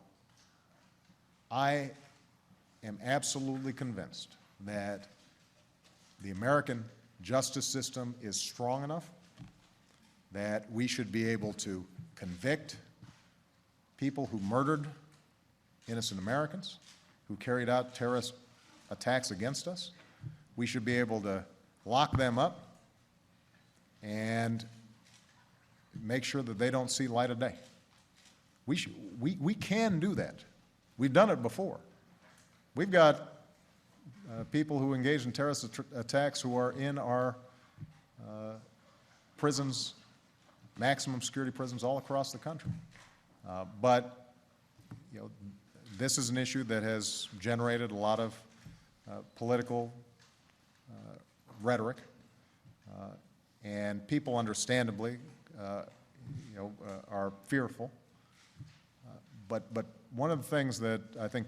I am absolutely convinced that the American justice system is strong enough that we should be able to convict people who murdered innocent Americans, who carried out terrorist attacks against us. We should be able to lock them up and make sure that they don't see light of day. We can do that. We've done it before. We've got people who engage in terrorist attacks who are in our prisons, maximum security prisons all across the country. But this is an issue that has generated a lot of political rhetoric, and people understandably are fearful. But one of the things that I think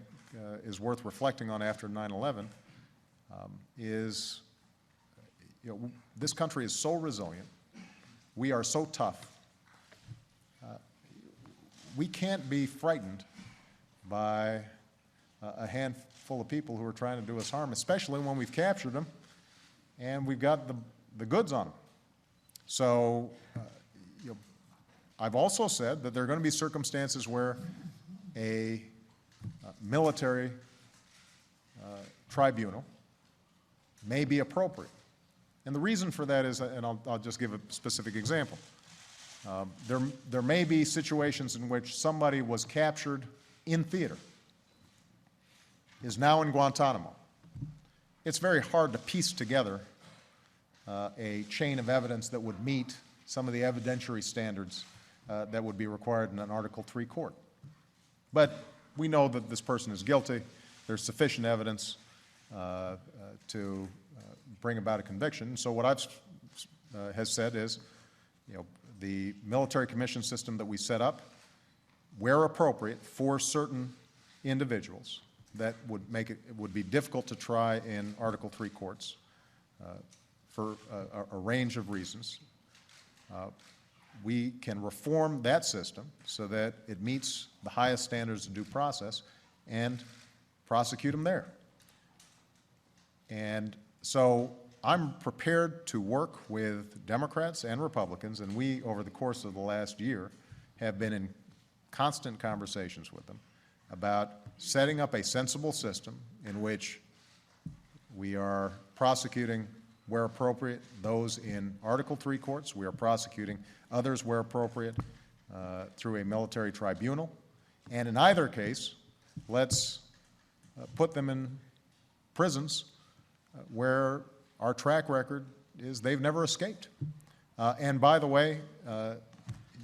is worth reflecting on after 9/11 is, this country is so resilient. We are so tough. We can't be frightened by a handful of people who are trying to do us harm, especially when we've captured them and we've got the goods on them. So, I've also said that there are going to be circumstances where a military tribunal may be appropriate. And the reason for that is, and I'll just give a specific example. There may be situations in which somebody was captured in theater, is now in Guantanamo. It's very hard to piece together a chain of evidence that would meet some of the evidentiary standards that would be required in an Article III court. But we know that this person is guilty. There's sufficient evidence to bring about a conviction. So what I've has said is, the military commission system that we set up, where appropriate for certain individuals that would make it would be difficult to try in Article III courts for a range of reasons. We can reform that system so that it meets the highest standards of due process and prosecute them there. And so I'm prepared to work with Democrats and Republicans, and we, over the course of the last year, have been in constant conversations with them about setting up a sensible system in which we are prosecuting where appropriate those in Article III courts. We are prosecuting others where appropriate through a military tribunal. And in either case, let's put them in prisons where our track record is they've never escaped. And by the way,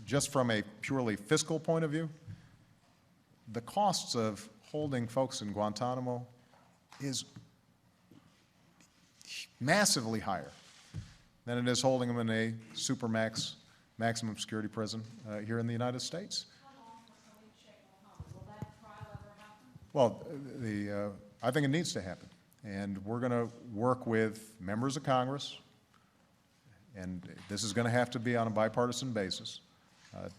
just from a purely fiscal point of view, the costs of holding folks in Guantanamo is massively higher than it is holding them in a supermax maximum security prison here in the United States. Well, I think it needs to happen. And we're going to work with members of Congress, and this is going to have to be on a bipartisan basis,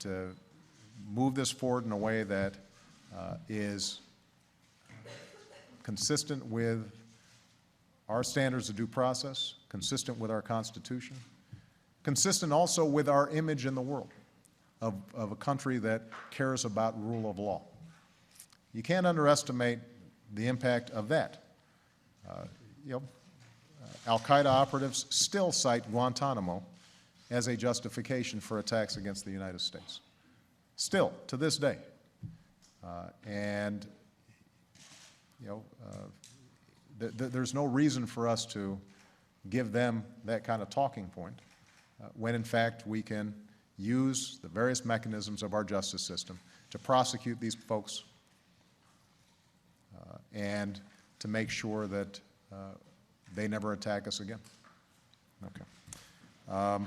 to move this forward in a way that is consistent with our standards of due process, consistent with our Constitution, consistent also with our image in the world of a country that cares about rule of law. You can't underestimate the impact of that. You know, Al-Qaeda operatives still cite Guantanamo as a justification for attacks against the United States. Still, to this day. And, you know, there's no reason for us to give them that kind of talking point when, in fact, we can use the various mechanisms of our justice system to prosecute these folks and to make sure that they never attack us again. Okay.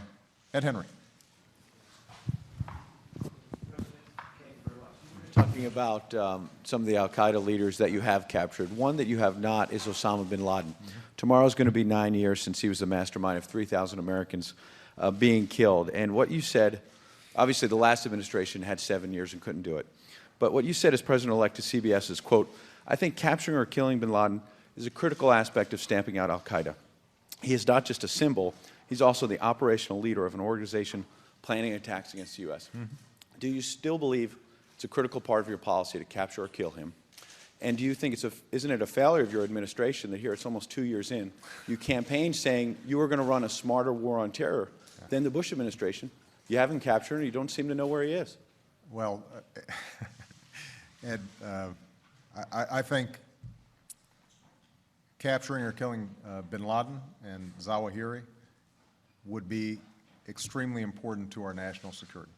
Ed Henry. Talking about some of the al-Qaeda leaders that you have captured. One that you have not is Osama bin Laden. Tomorrow's going to be 9 years since he was the mastermind of 3,000 Americans being killed. And what you said, obviously the last administration had 7 years and couldn't do it. But what you said as President-elect to CBS is, quote, "I think capturing or killing bin Laden is a critical aspect of stamping out al-Qaeda. He is not just a symbol, he's also the operational leader of an organization planning attacks against the U.S. Do you still believe it's a critical part of your policy to capture or kill him? And do you think isn't it a failure of your administration that here it's almost 2 years in, you campaigned saying you were going to run a smarter war on terror than the Bush administration? You haven't captured him, and you don't seem to know where he is. Well, Ed, I think capturing or killing bin Laden and Zawahiri would be extremely important to our national security.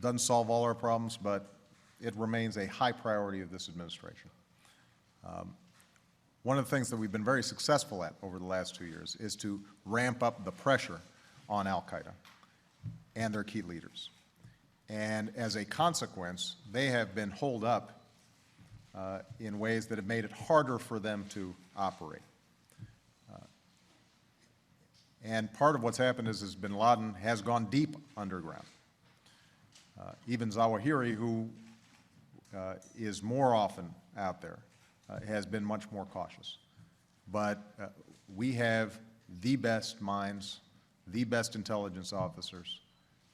Doesn't solve all our problems, but it remains a high priority of this administration. One of the things that we've been very successful at over the last 2 years is to ramp up the pressure on al-Qaeda and their key leaders. And as a consequence, they have been holed up in ways that have made it harder for them to operate. And part of what's happened is bin Laden has gone deep underground. Even Zawahiri, who is more often out there, has been much more cautious. But we have the best minds, the best intelligence officers,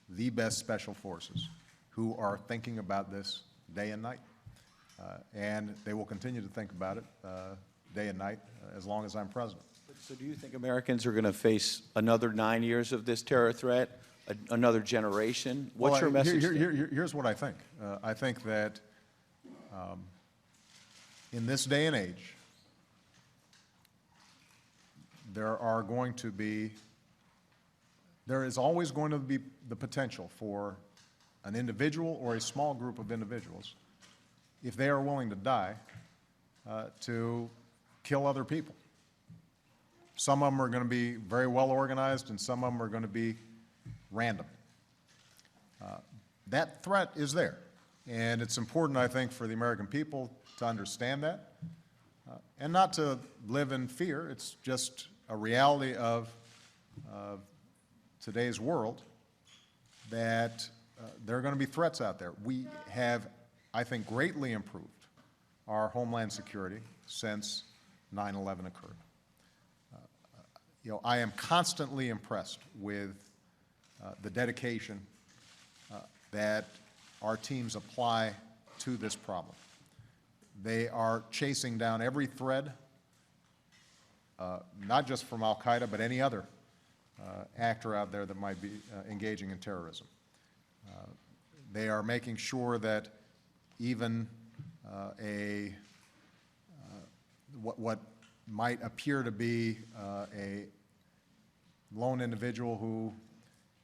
the best special forces who are thinking about this day and night. And they will continue to think about it day and night as long as I'm president. So do you think Americans are going to face another 9 years of this terror threat, another generation? What's your message? Here's what I think. I think that in this day and age, there is always going to be the potential for an individual or a small group of individuals, if they are willing to die, to kill other people. Some of them are going to be very well organized, and some of them are going to be random. That threat is there, and it's important, I think, for the American people to understand that and not to live in fear. It's just a reality of today's world that there are going to be threats out there. We have, I think, greatly improved our homeland security since 9/11 occurred. You know, I am constantly impressed with the dedication that our teams apply to this problem. They are chasing down every thread, not just from al-Qaeda, but any other actor out there that might be engaging in terrorism. They are making sure that even what might appear to be a lone individual who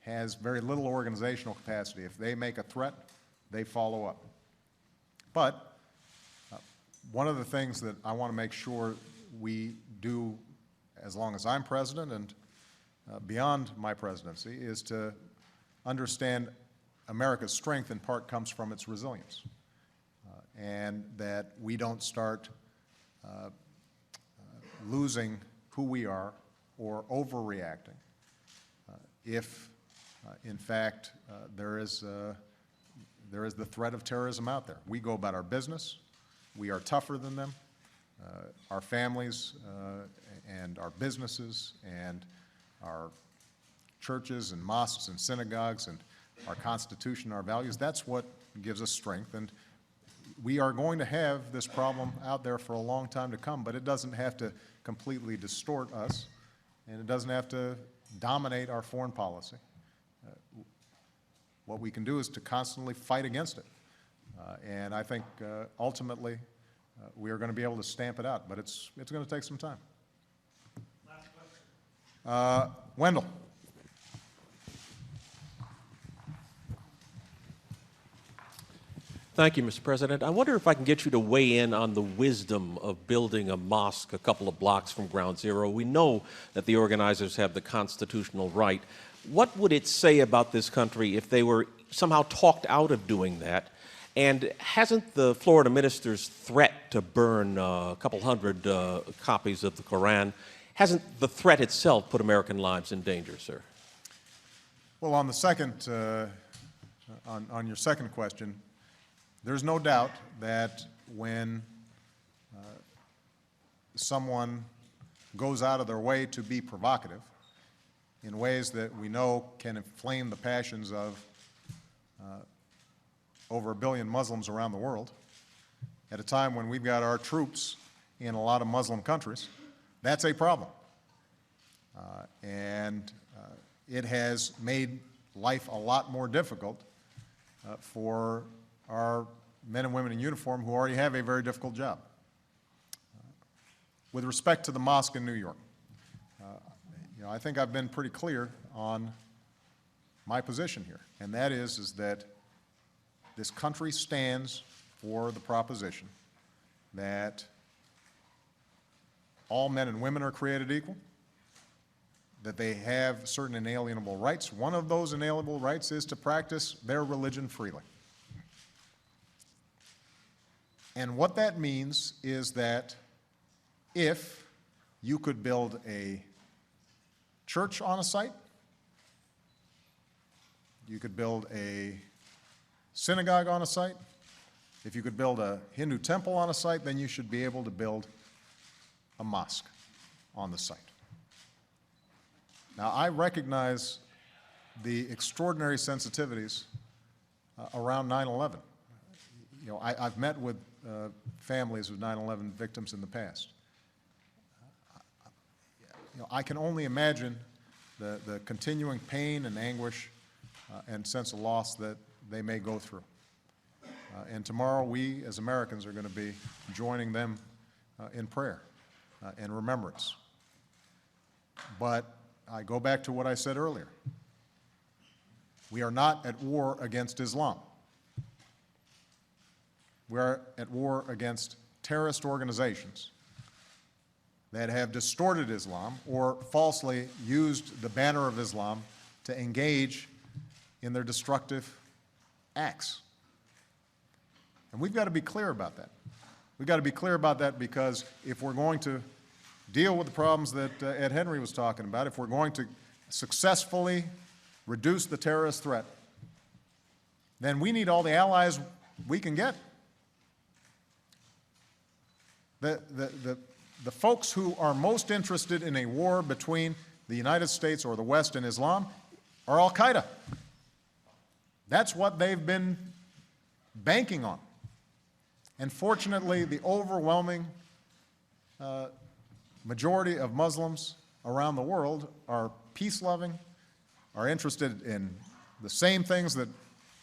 has very little organizational capacity, if they make a threat, they follow up. But one of the things that I want to make sure we do as long as I'm president and beyond my presidency is to understand America's strength in part comes from its resilience, and that we don't start losing who we are or overreacting if, in fact, there is the threat of terrorism out there. We go about our business. We are tougher than them. Our families and our businesses and our churches and mosques and synagogues and our Constitution, our values, that's what gives us strength. And we are going to have this problem out there for a long time to come, but it doesn't have to completely distort us, and it doesn't have to dominate our foreign policy. What we can do is to constantly fight against it. And I think ultimately we are going to be able to stamp it out, but it's going to take some time. Last question. Wendell. Thank you, Mr. President. I wonder if I can get you to weigh in on the wisdom of building a mosque a couple of blocks from Ground Zero. We know that the organizers have the constitutional right. What would it say about this country if they were somehow talked out of doing that? And hasn't the Florida minister's threat to burn a couple hundred copies of the Quran, hasn't the threat itself put American lives in danger, sir? Well, on the second, on your second question, there's no doubt that when someone goes out of their way to be provocative in ways that we know can inflame the passions of over 1 billion Muslims around the world, at a time when we've got our troops in a lot of Muslim countries, that's a problem. And it has made life a lot more difficult for our men and women in uniform who already have a very difficult job. With respect to the mosque in New York, I think I've been pretty clear on my position here, and that is that this country stands for the proposition that all men and women are created equal, that they have certain inalienable rights. One of those inalienable rights is to practice their religion freely. And what that means is that if you could build a church on a site, you could build a synagogue on a site, if you could build a Hindu temple on a site, then you should be able to build a mosque on the site. Now, I recognize the extraordinary sensitivities around 9/11. I've met with families of 9/11 victims in the past. I can only imagine the continuing pain and anguish and sense of loss that they may go through. And tomorrow we, as Americans, are going to be joining them in prayer and remembrance. But I go back to what I said earlier. We are not at war against Islam. We are at war against terrorist organizations that have distorted Islam or falsely used the banner of Islam to engage in their destructive acts. And we've got to be clear about that. We've got to be clear about that because if we're going to deal with the problems that Ed Henry was talking about, if we're going to successfully reduce the terrorist threat, then we need all the allies we can get. The folks who are most interested in a war between the United States or the West and Islam are Al-Qaeda. That's what they've been banking on. And fortunately, the overwhelming majority of Muslims around the world are peace-loving, are interested in the same things that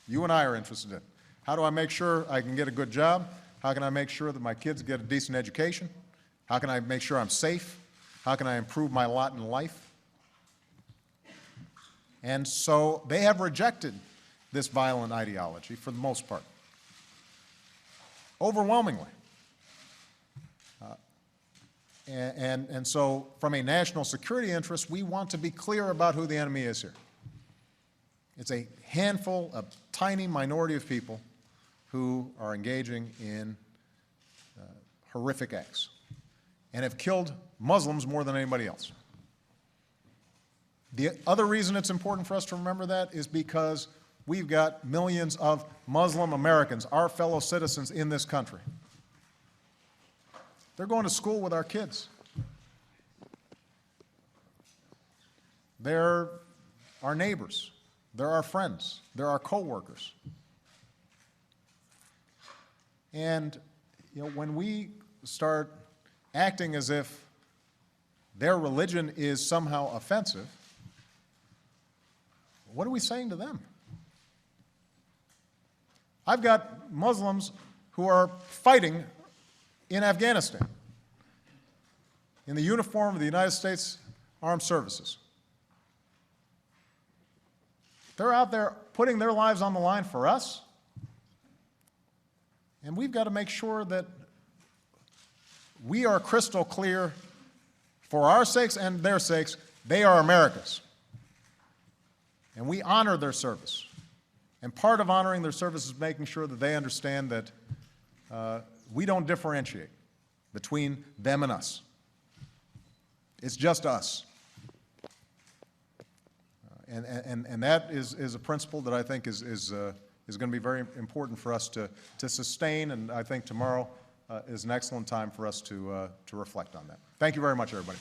you and I are interested in. How do I make sure I can get a good job? How can I make sure that my kids get a decent education? How can I make sure I'm safe? How can I improve my lot in life? And so they have rejected this violent ideology for the most part, overwhelmingly. And so from a national security interest, we want to be clear about who the enemy is here. It's a handful, a tiny minority of people who are engaging in horrific acts and have killed Muslims more than anybody else. The other reason it's important for us to remember that is because we've got millions of Muslim Americans, our fellow citizens in this country. They're going to school with our kids. They're our neighbors. They're our friends. They're our co-workers. And, when we start acting as if their religion is somehow offensive, what are we saying to them? I've got Muslims who are fighting in Afghanistan in the uniform of the United States Armed Services. They're out there putting their lives on the line for us, and we've got to make sure that we are crystal clear for our sakes and their sakes. They are America's, and we honor their service. And part of honoring their service is making sure that they understand that we don't differentiate between them and us. It's just us. And that is a principle that I think is going to be very important for us to sustain, and I think tomorrow is an excellent time for us to reflect on that. Thank you very much, everybody.